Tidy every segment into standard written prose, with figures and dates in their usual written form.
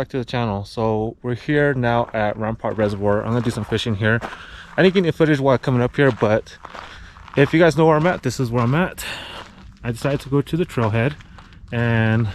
Back to the channel. So we're here now at Rampart Reservoir. I'm gonna do some fishing here. I didn't get any footage while coming up here, but if you guys know where I'm at, this is where I'm at. I decided to go to the trailhead and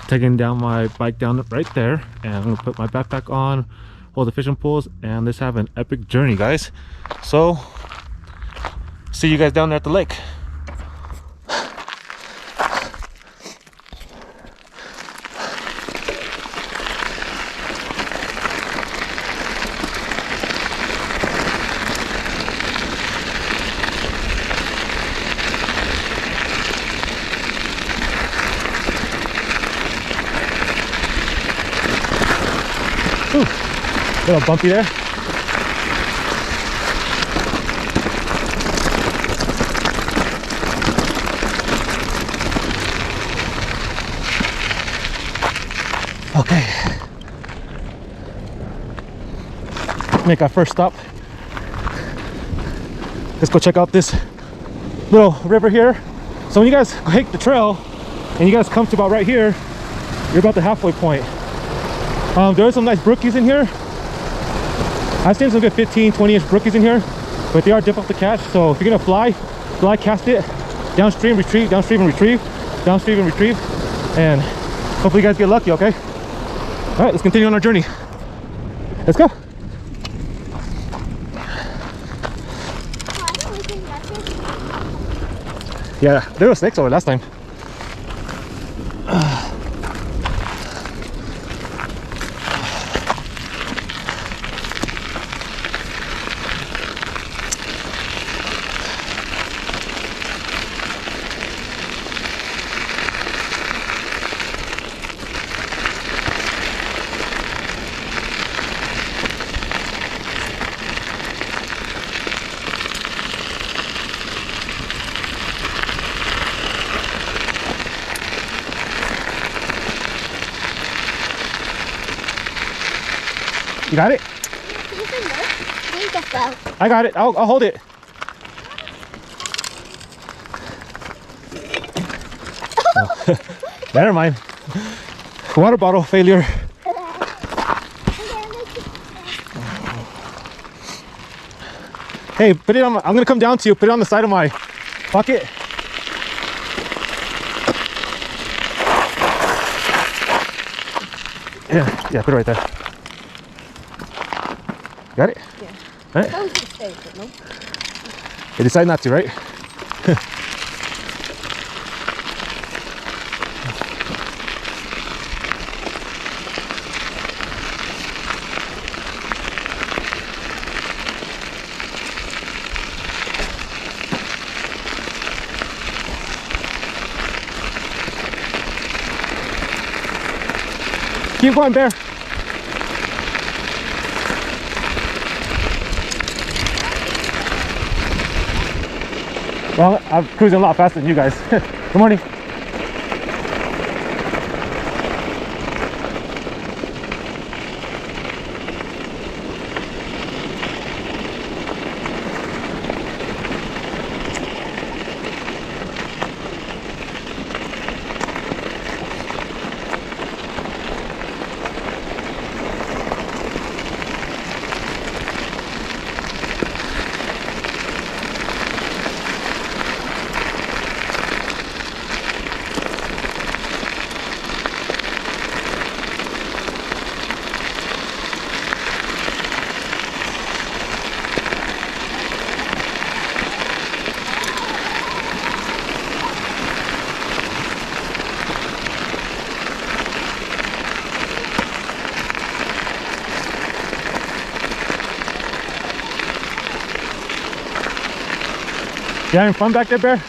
taking down my bike down right there, and I'm gonna put my backpack on, hold the fishing poles, and let's have an epic journey, guys. So see you guys down there at the lake. Ooh, a little bumpy there. Okay. Make our first stop. Let's go check out this little river here. So when you guys hike the trail and you guys come to about right here, you're about the halfway point. There are some nice brookies in here. I've seen some good 15-20 inch brookies in here, but they are difficult to catch. So if you're gonna fly cast it downstream, retrieve, downstream and retrieve, downstream and retrieve, and hopefully you guys get lucky. Okay, all right, let's continue on our journey. Let's go. Yeah, there were snakes over last time. You got it? I got it. I'll hold it. Oh. Never mind. Water bottle failure. Hey, put it on. I'm gonna come down to you. Put it on the side of my bucket. Yeah, put it right there. Got it? Yeah. All right. You decide not to, right? Keep going, Bear. Well, I'm cruising a lot faster than you guys. Good morning. You having fun back there, Bear?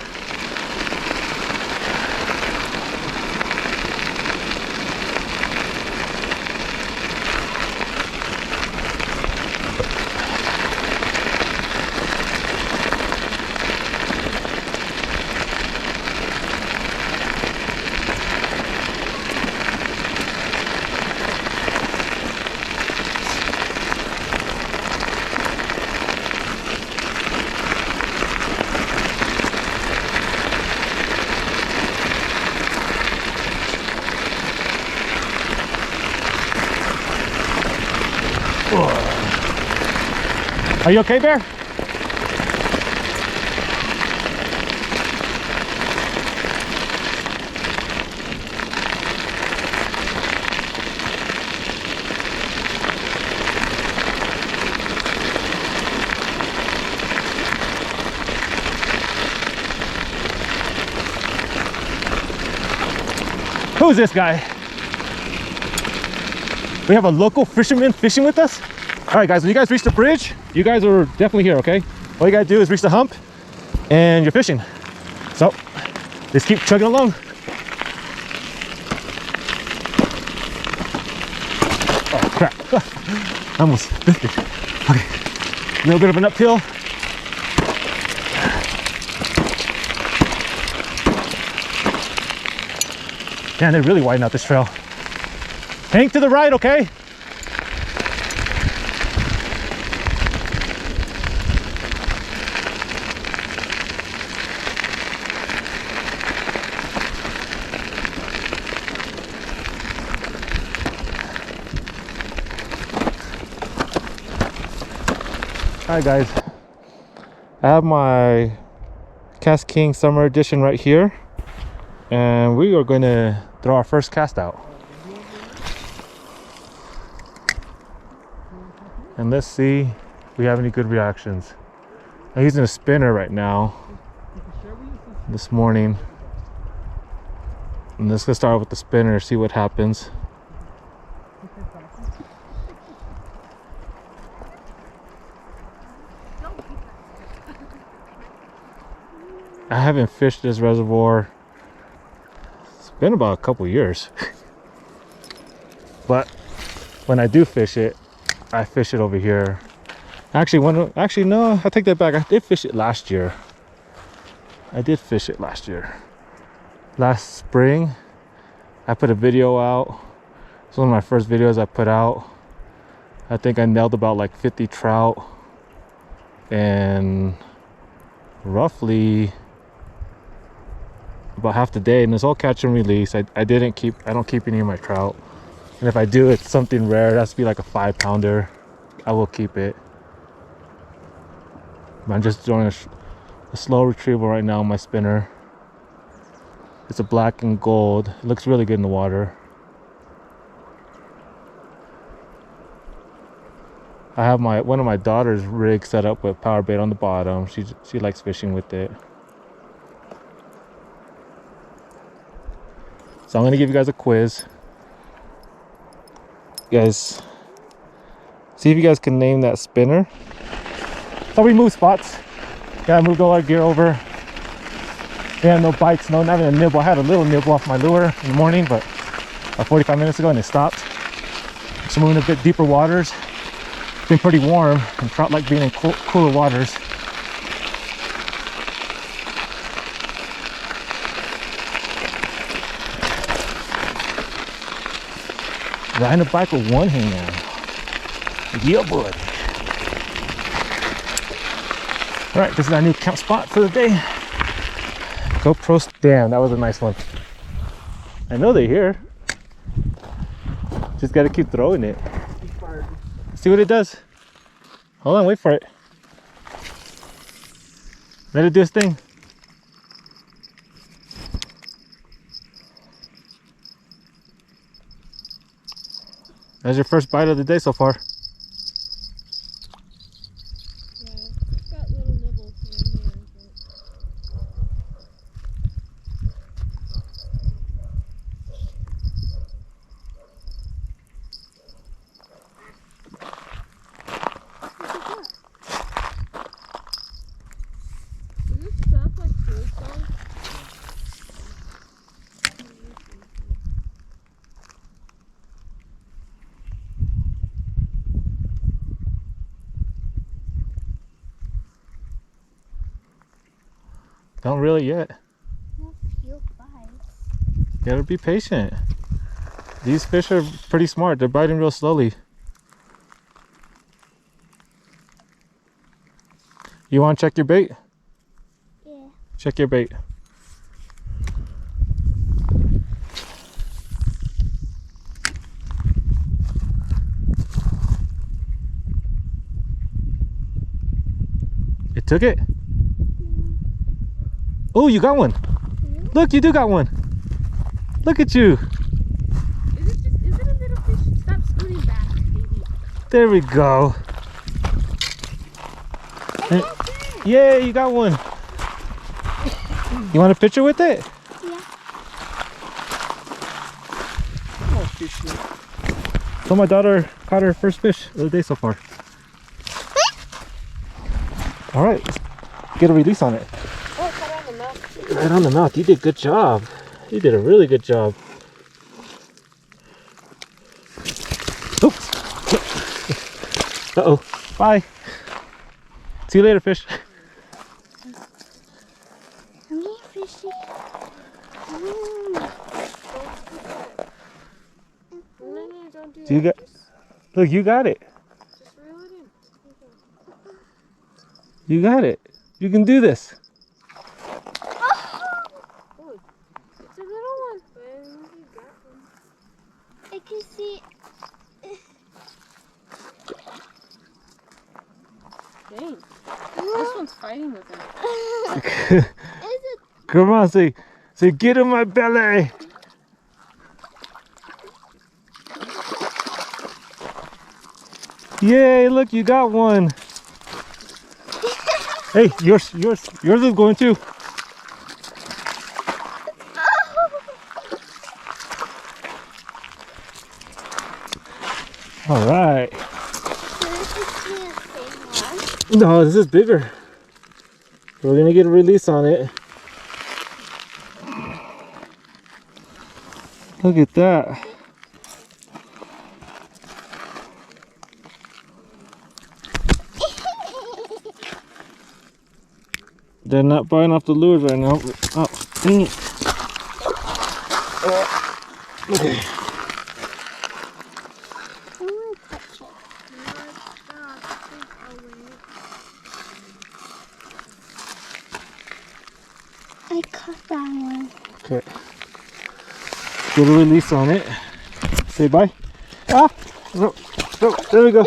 Are you okay, Bear? Who's this guy? We have a local fisherman fishing with us. All right, guys, when you guys reach the bridge, you guys are definitely here, okay? All you gotta do is reach the hump and you're fishing. So just keep chugging along. Oh crap, I almost missed it. Okay, a little bit of an uphill. Man, they really widen out this trail. Hang to the right, okay? Alright guys, I have my Cast King Summer Edition right here, and we are going to throw our first cast out. And let's see if we have any good reactions. I'm using a spinner right now, this morning. And let's go start with the spinner, see what happens. I haven't fished this reservoir. It's been about a couple years. But when I do fish it, I fish it over here. Actually no, I take that back. I did fish it last year. Last spring, I put a video out. It's one of my first videos I put out. I think I nailed about like 50 trout and roughly about half the day, and it's all catch and release. I don't keep any of my trout, and if I do, it's something rare. It has to be like a 5-pounder. I will keep it. I'm just doing a slow retrieval right now on my spinner. It's a black and gold. It looks really good in the water. I have one of my daughter's rigs set up with power bait on the bottom. She likes fishing with it. So I'm gonna give you guys a quiz. You guys, see if you guys can name that spinner. So we move spots. Yeah, I moved all our gear over. Yeah, no bites, not even a nibble. I had a little nibble off my lure in the morning, but about 45 minutes ago, and it stopped. So moving a bit deeper waters. It's been pretty warm, and trout like being in cooler waters. Riding a bike with one hand. Yeah, buddy. All right, this is our new camp spot for the day. GoPro, damn, that was a nice one. I know they're here. Just gotta keep throwing it. See what it does. Hold on, wait for it. Let it do its thing. That's your first bite of the day so far. Yeah, it's got little nibbles here and there. Is this stuff like suicide? Don't reel it yet. You'll bite. You gotta be patient. These fish are pretty smart. They're biting real slowly. You want to check your bait? Yeah. Check your bait. took it? Oh, you got one. Look, you do got one. Look at you. Is it a little fish? Stop scooting back, baby. There we go. And, yay, you got one. You want a picture with it? Yeah. Oh, fishy. So my daughter caught her first fish of the day so far. All right, let's get a release on it. Oh, cut on the mouth. Right on the mouth. You did a good job. You did a really good job. Oops. Uh-oh. Bye. See you later, fish. Come here, fishy. No, don't do that. You got. Look, you got it. Just reel it in. You got it. You can do this. Oh, it's a little one. But you got one. I can see. Dang. This one's fighting with him. Come on, say, get in my belly. Yay! Look, you got one. Hey, yours is going too. All right. No, this is bigger. We're gonna get a release on it. Look at that. They're not biting off the lures right now. Oh, dang it. Okay. I caught that one. Okay. Get a release on it. Say bye. Ah! No, no, there we go.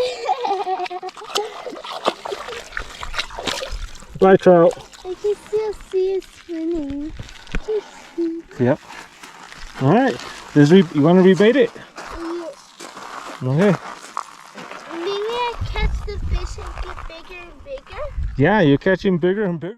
Bye, trout. I can still see it swimming. Yep. All right. You want to rebait it? Okay. Maybe I catch the fish and get bigger and bigger. Yeah, you're catching bigger and bigger.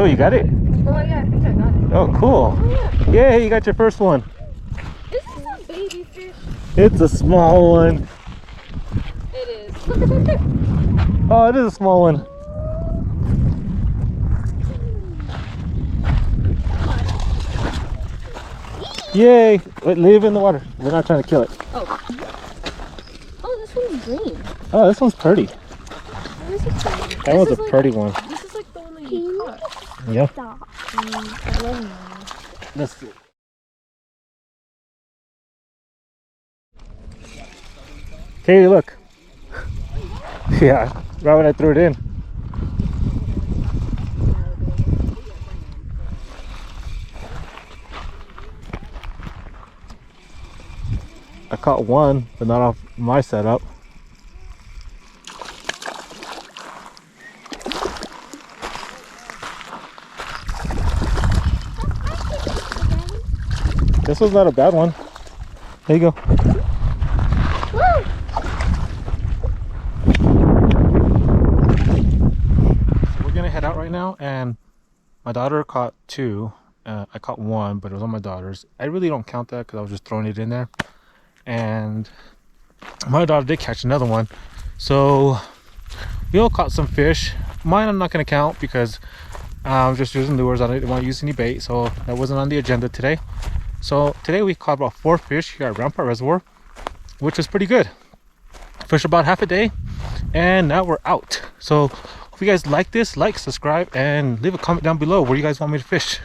Oh, you got it? Oh yeah, I think I got it. Oh, cool. Oh yeah. Yay, you got your first one. This is a baby fish. It's a small one. It is. Look at that. Oh, it is a small one. Yay. Wait, leave it in the water. We're not trying to kill it. Oh. Oh, this one's green. Oh, this one's pretty. Where is it from? That was a pretty one. This is like the one that you caught. Yeah. Stop. I love you. Let's see. Katie, look. Yeah, right when I threw it in. I caught one, but not off my setup. This was not a bad one. There you go. So we're gonna head out right now, and my daughter caught two. I caught one, but it was on my daughter's. I really don't count that because I was just throwing it in there. And my daughter did catch another one. So we all caught some fish. Mine I'm not gonna count because I'm just using lures. I didn't want to use any bait, so that wasn't on the agenda today. So today we caught about 4 fish here at Rampart Reservoir, which is pretty good. Fish about half a day, and now we're out. So hope you guys like this. Like, subscribe, and leave a comment down below where you guys want me to fish.